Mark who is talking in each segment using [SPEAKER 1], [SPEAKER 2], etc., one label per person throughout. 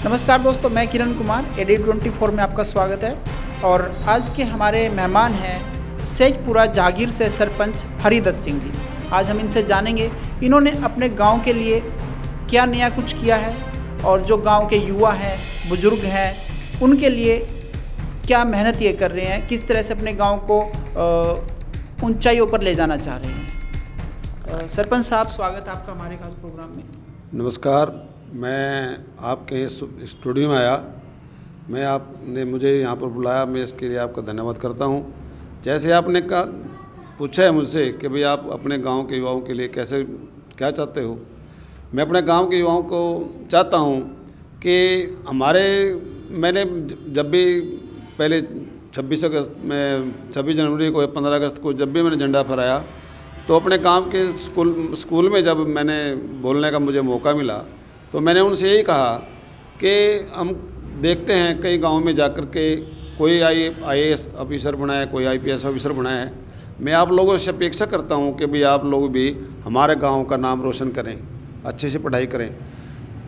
[SPEAKER 1] नमस्कार दोस्तों, मैं किरण कुमार AD24 में आपका स्वागत है। और आज के हमारे मेहमान हैं सैजपुरा जागीर से सरपंच हरिदत्त सिंह जी। आज हम इनसे जानेंगे इन्होंने अपने गांव के लिए क्या नया कुछ किया है और जो गांव के युवा हैं, बुजुर्ग हैं, उनके लिए क्या मेहनत ये कर रहे हैं, किस तरह से अपने गांव को ऊंचाइयों पर ले जाना चाह रहे हैं। सरपंच साहब, स्वागत है आपका हमारे खास प्रोग्राम में।
[SPEAKER 2] नमस्कार, मैं आपके स्टूडियो में आया। मैं आपने मुझे यहाँ पर बुलाया, मैं इसके लिए आपका धन्यवाद करता हूँ। जैसे आपने कहा पूछा है मुझसे कि भाई आप अपने गांव के युवाओं के लिए कैसे क्या चाहते हो। मैं अपने गांव के युवाओं को चाहता हूँ कि मैंने जब भी पहले 26 अगस्त में 26 जनवरी को 15 अगस्त को जब भी मैंने झंडा फहराया तो अपने गांव के स्कूल में जब मैंने बोलने का मुझे मौका मिला तो मैंने उनसे यही कहा कि हम देखते हैं कई गाँव में जाकर के कोई IAS ऑफिसर बना है, कोई IPS ऑफिसर बना है। मैं आप लोगों से अपेक्षा करता हूं कि भाई आप लोग भी हमारे गांव का नाम रोशन करें, अच्छे से पढ़ाई करें।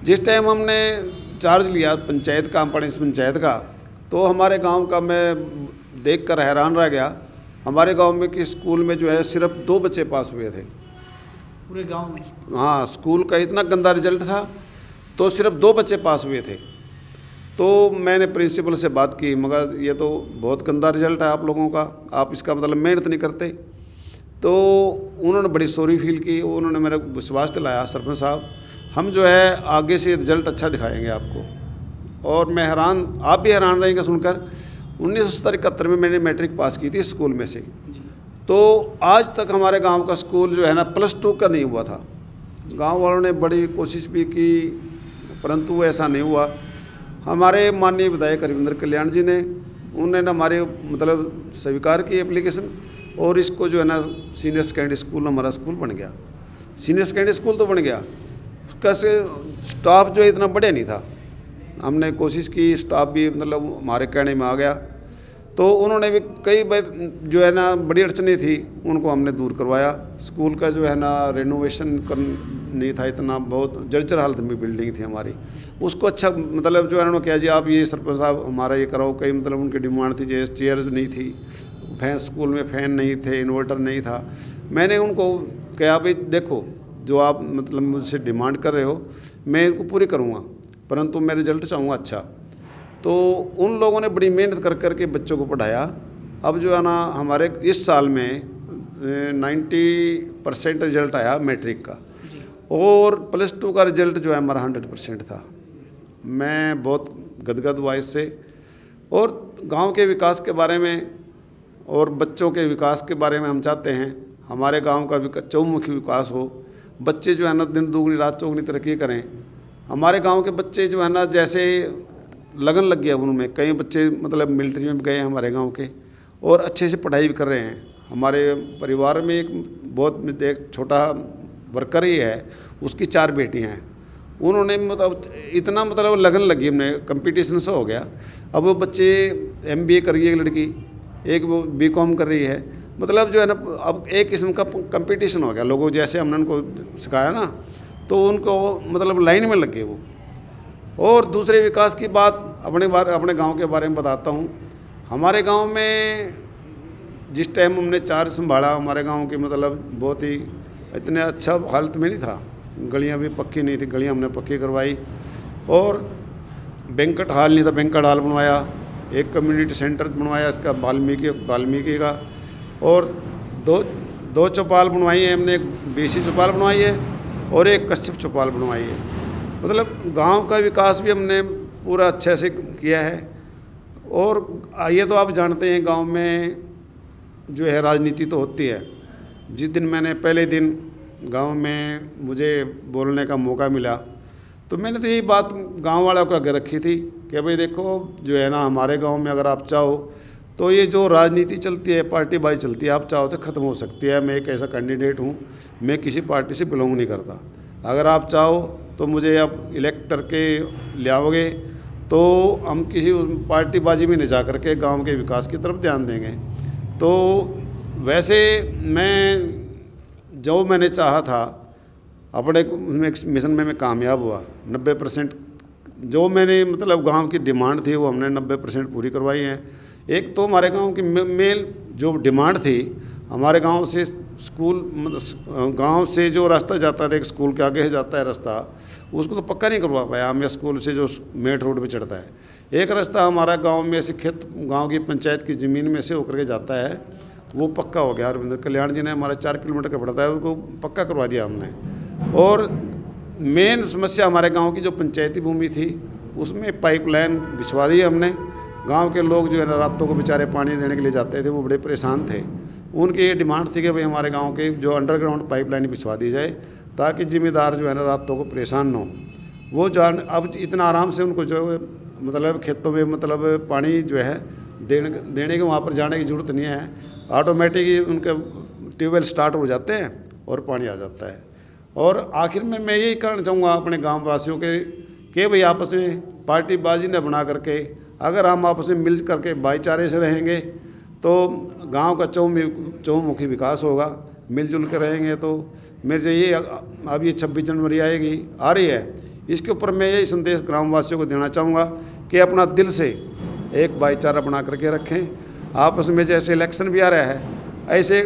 [SPEAKER 2] जिस टाइम हमने चार्ज लिया पंचायत का, इस पंचायत का, तो हमारे गांव का मैं देख कर हैरान रह गया। हमारे गांव में कि स्कूल में जो है सिर्फ 2 बच्चे पास हुए थे
[SPEAKER 1] पूरे गाँव में।
[SPEAKER 2] हाँ, स्कूल का इतना गंदा रिजल्ट था तो सिर्फ 2 बच्चे पास हुए थे। तो मैंने प्रिंसिपल से बात की, मगर ये तो बहुत गंदा रिजल्ट है आप लोगों का, आप इसका मतलब मेहनत नहीं करते। तो उन्होंने बड़ी सॉरी फील की, उन्होंने मेरा विश्वास दिलाया, सरपंच साहब हम जो है आगे से रिजल्ट अच्छा दिखाएंगे आपको। और मैं हैरान, आप भी हैरान रहेंगे सुनकर, 1971 में मैंने मैट्रिक पास की थी स्कूल में से। तो आज तक हमारे गाँव का स्कूल जो है ना +2 का नहीं हुआ था। गाँव वालों ने बड़ी कोशिश भी की परंतु ऐसा नहीं हुआ। हमारे माननीय विधायक रविंद्र कल्याण जी ने उन्होंने हमारे मतलब स्वीकार की एप्लीकेशन और इसको जो है ना सीनियर सेकेंडरी स्कूल हमारा स्कूल बन गया। सीनियर सेकेंडरी स्कूल तो बन गया, उसका से स्टाफ जो है इतना बढ़िया नहीं था। हमने कोशिश की, स्टाफ भी मतलब हमारे कहने में आ गया। तो उन्होंने भी कई बार जो है ना बड़ी अड़चने थी, उनको हमने दूर करवाया। स्कूल का जो है ना रेनोवेशन नहीं था, इतना बहुत जर्जर हालत में बिल्डिंग थी हमारी, उसको अच्छा मतलब जो है उन्होंने कहा जी आप ये सरपंच साहब हमारा ये कराओ। कई मतलब उनकी डिमांड थी, जैसे चेयर नहीं थी, फैन स्कूल में फ़ैन नहीं थे, इन्वर्टर नहीं था। मैंने उनको कहा भाई देखो जो आप मतलब मुझसे डिमांड कर रहे हो मैं इनको पूरी करूँगा, परंतु मैं रिजल्ट चाहूँगा अच्छा। तो उन लोगों ने बड़ी मेहनत कर कर के बच्चों को पढ़ाया। अब जो है ना हमारे इस साल में 90% रिजल्ट आया मैट्रिक का, और +2 का रिजल्ट जो है हमारा 100% था। मैं बहुत गदगद हुआ इससे। और गांव के विकास के बारे में और बच्चों के विकास के बारे में हम चाहते हैं हमारे गांव का चौमुखी विकास हो। बच्चे जो है ना दिन दुगनी रात चौगनी तरक्की करें। हमारे गांव के बच्चे जो है ना जैसे लगन लग गया उनमें, कई बच्चे मतलब मिलिट्री में गए हमारे गांव के और अच्छे से पढ़ाई भी कर रहे हैं। हमारे परिवार में एक छोटा वर्कर ही है, उसकी 4 बेटियां हैं। उन्होंने मतलब इतना मतलब लगन लगी, हमने कंपटीशन से हो गया। अब वो बच्चे MBA कर रही है, एक लड़की, एक वो BCom कर रही है। मतलब जो है ना अब एक किस्म का कंपटीशन हो गया। लोगों जैसे हमने उनको सिखाया ना तो उनको मतलब लाइन में लग गए वो। और दूसरे विकास की बात अपने गांव के बारे में बताता हूं। हमारे गांव में जिस टाइम हमने चार्ज संभाला, हमारे गांव की मतलब बहुत ही इतने अच्छा हालत में नहीं था, गलियां भी पक्की नहीं थी, गलियां हमने पक्की करवाई। और बैंक्वेट हॉल नहीं था, बैंक्वेट हॉल बनवाया। एक कम्युनिटी सेंटर बनवाया इसका वाल्मीकि का। और दो चौपाल बनवाई है हमने, एक BC चौपाल बनवाई है और एक कश्यप चौपाल बनवाई है। मतलब गांव का विकास भी हमने पूरा अच्छे से किया है। और ये तो आप जानते हैं गांव में जो है राजनीति तो होती है। जिस दिन मैंने पहले दिन गांव में मुझे बोलने का मौका मिला तो मैंने तो यही बात गांव वालों को आगे रखी थी कि भाई देखो जो है ना हमारे गांव में अगर आप चाहो तो ये जो राजनीति चलती है, पार्टीबाजी चलती है, आप चाहो तो ख़त्म हो सकती है। मैं एक ऐसा कैंडिडेट हूँ, मैं किसी पार्टी से बिलोंग नहीं करता। अगर आप चाहो तो मुझे आप इलेक्ट करके ले आओगे तो हम किसी पार्टीबाजी में नहीं जा करके गाँव के विकास की तरफ ध्यान देंगे। तो वैसे मैंने चाहा था अपने मिशन में मैं कामयाब हुआ। 90% जो मैंने मतलब गांव की डिमांड थी वो हमने 90% पूरी करवाई है। एक तो हमारे गांव की मेल जो डिमांड थी, हमारे गांव से स्कूल मतलब गांव से जो रास्ता जाता था, एक स्कूल के आगे जाता है रास्ता, उसको तो पक्का नहीं करवा पाया हम। स्कूल से जो मेट रोड पे चढ़ता है, एक रास्ता हमारा गांव में से खेत गांव की पंचायत की ज़मीन में से होकर के जाता है, वो पक्का हो गया। रविंद्र कल्याण जी ने हमारा 4 किलोमीटर का पड़ता है, उसको पक्का करवा दिया हमने। और मेन समस्या हमारे गांव की जो पंचायती भूमि थी उसमें पाइपलाइन बिछवा दी हमने। गांव के लोग जो है ना रातों को बेचारे पानी देने के लिए जाते थे, वो बड़े परेशान थे। उनकी ये डिमांड थी कि भाई हमारे गांव के जो अंडरग्राउंड पाइपलाइन बिछवा दी जाए, ताकि जिम्मेदार जो है ना रातों को परेशान न हो। वो जान अब इतना आराम से उनको जो मतलब खेतों में मतलब पानी जो है देने के वहाँ पर जाने की ज़रूरत नहीं है, ऑटोमेटिक ही उनके ट्यूबवेल स्टार्ट हो जाते हैं और पानी आ जाता है। और आखिर में मैं यही कहना चाहूँगा अपने गाँव वासियों के कि भाई आपस में पार्टीबाजी न बना करके, अगर हम आपस में मिल करके भाईचारे से रहेंगे तो गांव का चहुमुखी विकास होगा। मिलजुल कर रहेंगे तो मेरे ये अब ये 26 जनवरी आ रही है, इसके ऊपर मैं यही संदेश ग्रामवासियों को देना चाहूँगा कि अपना दिल से एक भाईचारा बना करके रखें। आपस में जैसे इलेक्शन भी आ रहा है, ऐसे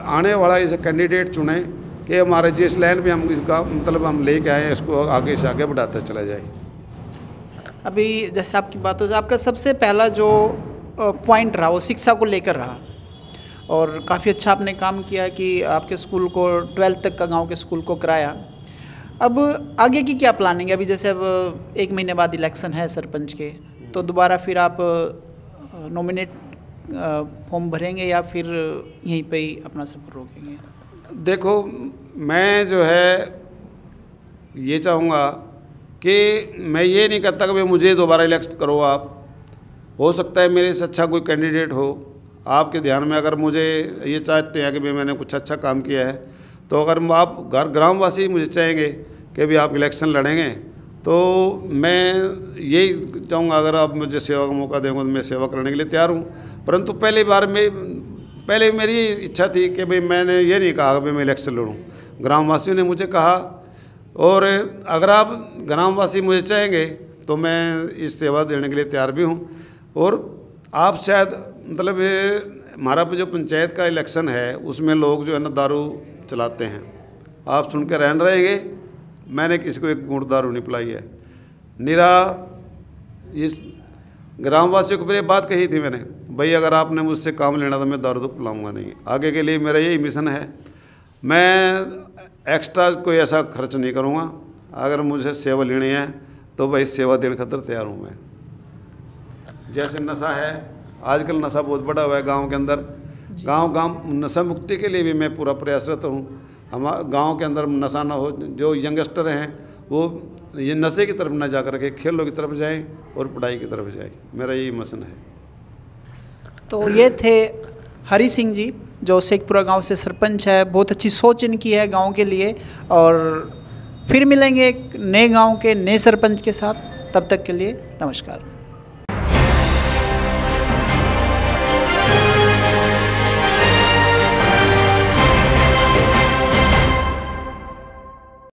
[SPEAKER 2] आने वाला ऐसे कैंडिडेट चुनें कि हमारे जिस लाइन पे हम इस गाँव मतलब हम लेके आए हैं इसको आगे से आगे बढ़ाता चला जाए।
[SPEAKER 1] अभी जैसे आपकी बातों से आपका सबसे पहला जो पॉइंट रहा वो शिक्षा को लेकर रहा, और काफ़ी अच्छा आपने काम किया कि आपके स्कूल को 12th तक का गांव के स्कूल को कराया। अब आगे की क्या प्लानिंग है? अभी जैसे अब 1 महीने बाद इलेक्शन है सरपंच के, तो दोबारा फिर आप नॉमिनेट फॉर्म भरेंगे या फिर यहीं पे ही अपना सफ़र रोकेंगे?
[SPEAKER 2] देखो, मैं जो है ये चाहूँगा कि मैं ये नहीं कहता कि भाई मुझे दोबारा इलेक्ट करो आप। हो सकता है मेरे से अच्छा कोई कैंडिडेट हो आपके ध्यान में, अगर मुझे ये चाहते हैं कि भाई मैंने कुछ अच्छा काम किया है, तो अगर आप ग्रामवासी मुझे चाहेंगे कि भाई आप इलेक्शन लड़ेंगे, तो मैं यही चाहूँगा अगर आप मुझे सेवा का मौका देंगे तो मैं सेवा करने के लिए तैयार हूँ। परंतु पहले मेरी इच्छा थी कि भाई मैंने ये नहीं कहा कि मैं इलेक्शन लड़ूँ, ग्रामवासियों ने मुझे कहा। और अगर आप ग्रामवासी मुझे चाहेंगे तो मैं इस सेवा देने के लिए तैयार भी हूँ। और आप शायद मतलब हमारा जो पंचायत का इलेक्शन है उसमें लोग जो है ना दारू चलाते हैं, आप सुन के रहन रहेंगे, मैंने किसी को एक घूंट दारू नहीं पिलाई है। निरा इस ग्रामवासियों को मेरी बात कही थी मैंने, भाई अगर आपने मुझसे काम लेना तो मैं दारू तो पिलाऊंगा नहीं। आगे के लिए मेरा यही मिशन है, मैं एक्स्ट्रा कोई ऐसा खर्च नहीं करूँगा। अगर मुझे सेवा लेनी है तो भाई सेवा देने खातर तैयार हूँ मैं। जैसे नशा है, आजकल नशा बहुत बड़ा हुआ है गांव के अंदर, गांव नशा मुक्ति के लिए भी मैं पूरा प्रयासरत हूँ। हम गांव के अंदर नशा ना हो, जो यंगस्टर हैं वो ये नशे की तरफ ना जा कर के खेलों की तरफ जाएं और पढ़ाई की तरफ जाएं, मेरा यही मिशन है।
[SPEAKER 1] तो ये थे हरी सिंह जी जो शेखपुरा गांव से सरपंच है। बहुत अच्छी सोच इनकी है गांव के लिए, और फिर मिलेंगे एक नए गांव के नए सरपंच के साथ। तब तक के लिए नमस्कार।